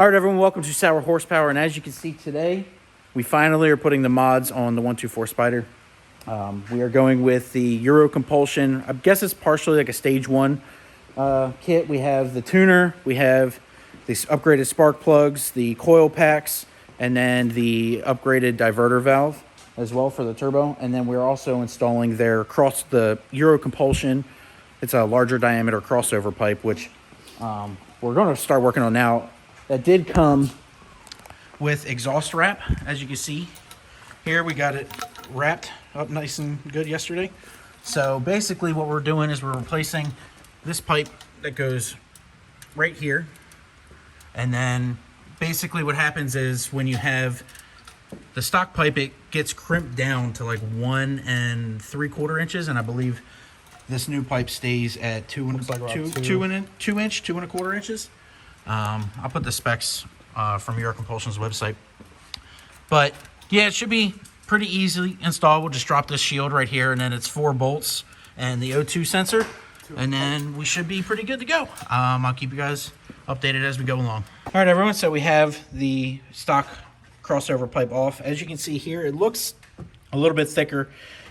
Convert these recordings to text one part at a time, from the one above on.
All right, everyone, welcome to Sour Horsepower. And as you can see today, we finally are putting the mods on the 124 Spider. We are going with the Eurocompulsion. I guess it's partially like a stage 1 kit. We have the tuner, we have these upgraded spark plugs, the coil packs, and then the upgraded diverter valve as well for the turbo. And then we're also installing the Eurocompulsion. It's a larger diameter crossover pipe, which we're going to start working on now. That did come with exhaust wrap, as you can see. Here we got it wrapped up nice and good yesterday. So basically what we're doing is we're replacing this pipe that goes right here. And then basically what happens is when you have the stock pipe, it gets crimped down to like 1 3/4 inches. And I believe this new pipe stays at 2 1/4 inches. I'll put the specs from Eurocompulsion's website. But yeah, it should be pretty easily installed. We'll just drop this shield right here, and then it's 4 bolts and the O2 sensor, and then we should be pretty good to go. I'll keep you guys updated as we go along. All right, everyone, so we have the stock crossover pipe off. As you can see here, it looks a little bit thicker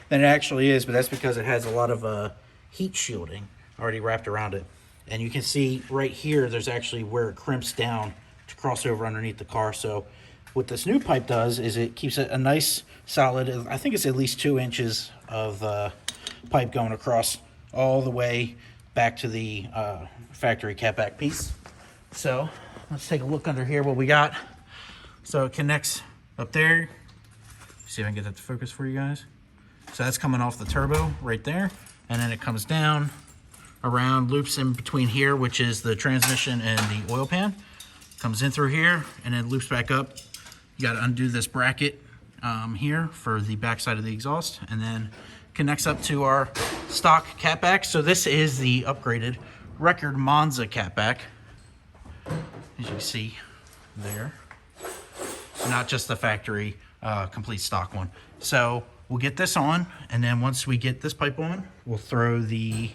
than it actually is, but that's because it has a lot of heat shielding already wrapped around it. And you can see right here, there's actually where it crimps down to cross over underneath the car. So what this new pipe does is it keeps it a nice solid, I think it's at least 2 inches of pipe going across all the way back to the factory catback piece. So let's take a look under here what we got. So it connects up there. See if I can get that to focus for you guys. So that's coming off the turbo right there. And then it comes down around, loops in between here, which is the transmission and the oil pan. Comes in through here and then loops back up. You got to undo this bracket here for the backside of the exhaust, and then connects up to our stock catback. So this is the upgraded Record Monza catback, as you can see there. So not just the factory complete stock one. So we'll get this on, and then once we get this pipe on, we'll throw the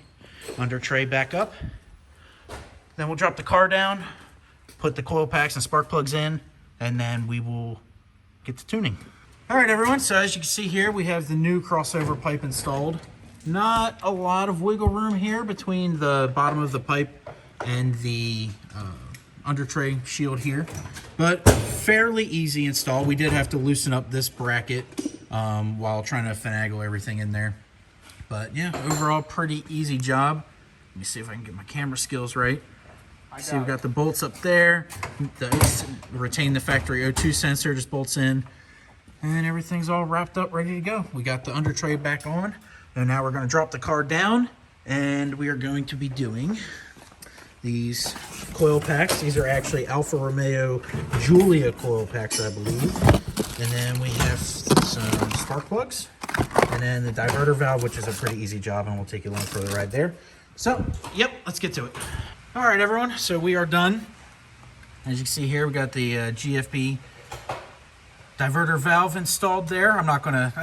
under tray back up. Then we'll drop the car down, put the coil packs and spark plugs in, and then we will get to tuning. All right, everyone, so as you can see here, we have the new crossover pipe installed. Not a lot of wiggle room here between the bottom of the pipe and the under tray shield here, but fairly easy install. We did have to loosen up this bracket while trying to finagle everything in there. But yeah, overall pretty easy job. Let me see if I can get my camera skills right. See, we've got the bolts up there. Retain the factory O2 sensor, just bolts in. And everything's all wrapped up, ready to go. We got the under tray back on. And now we're gonna drop the car down, and we are going to be doing these coil packs. These are actually Alfa Romeo Giulia coil packs, I believe. And then we have some spark plugs. And then the diverter valve, which is a pretty easy job, and we'll take you along for the ride there. So, yep, let's get to it. All right, everyone, so we are done. As you can see here, we got the GFB diverter valve installed there. I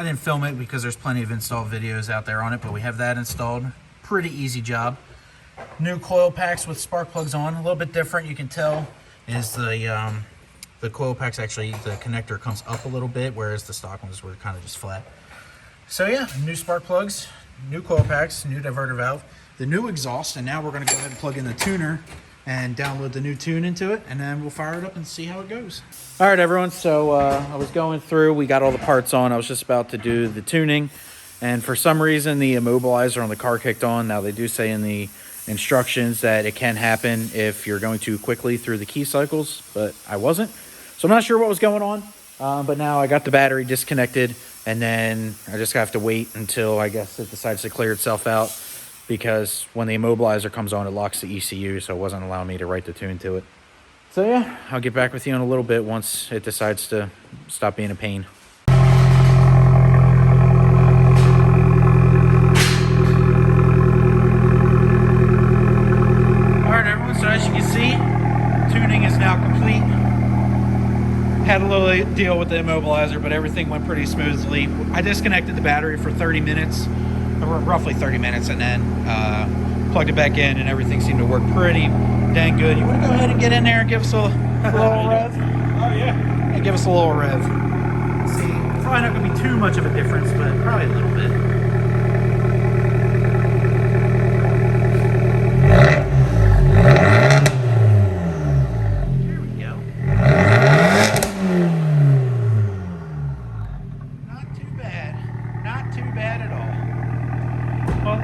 didn't film it because there's plenty of install videos out there on it, but we have that installed. Pretty easy job. New coil packs with spark plugs on. A little bit different, you can tell, is the coil packs actually, the connector comes up a little bit, whereas the stock ones were kind of just flat. So yeah, new spark plugs, new coil packs, new diverter valve, the new exhaust, and now we're going to go ahead and plug in the tuner and download the new tune into it, and then we'll fire it up and see how it goes. All right, everyone, so I was going through, we got all the parts on. I was just about to do the tuning, and for some reason the immobilizer on the car kicked on. Now they do say in the instructions that it can happen if you're going too quickly through the key cycles, but I wasn't. So I'm not sure what was going on, but now I got the battery disconnected, and then I just have to wait until, I guess, it decides to clear itself out, because when the immobilizer comes on, it locks the ECU, so it wasn't allowing me to write the tune to it. So yeah, I'll get back with you in a little bit once it decides to stop being a pain. All right, everyone, so as you can see, tuning is now complete. Had a little deal with the immobilizer, but everything went pretty smoothly. I disconnected the battery for 30 minutes, or roughly 30 minutes, and then plugged it back in, and everything seemed to work pretty dang good. You want to go ahead and get in there and give us a A little rev? Oh, yeah. Give us a little rev. See, probably not going to be too much of a difference, but probably a little bit. There we go. Not too bad. Not too bad at all. Well,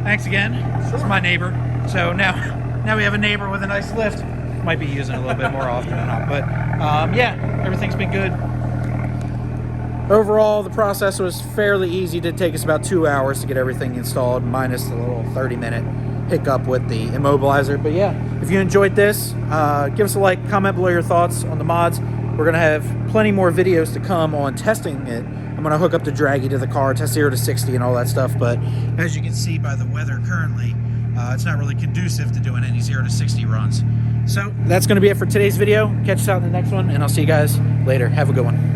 thanks again. This is my neighbor. So now we have a neighbor with a nice lift. Might be using it a little bit more often or not, but yeah, everything's been good. Overall, the process was fairly easy. It did take us about 2 hours to get everything installed, minus the little 30-minute hiccup with the immobilizer. But yeah, if you enjoyed this, give us a like, comment below your thoughts on the mods. We're gonna have plenty more videos to come on testing it. I'm gonna hook up the draggy to the car, test 0 to 60 and all that stuff, but as you can see by the weather currently, it's not really conducive to doing any 0 to 60 runs. So that's going to be it for today's video. Catch us out in the next one, and I'll see you guys later. Have a good one.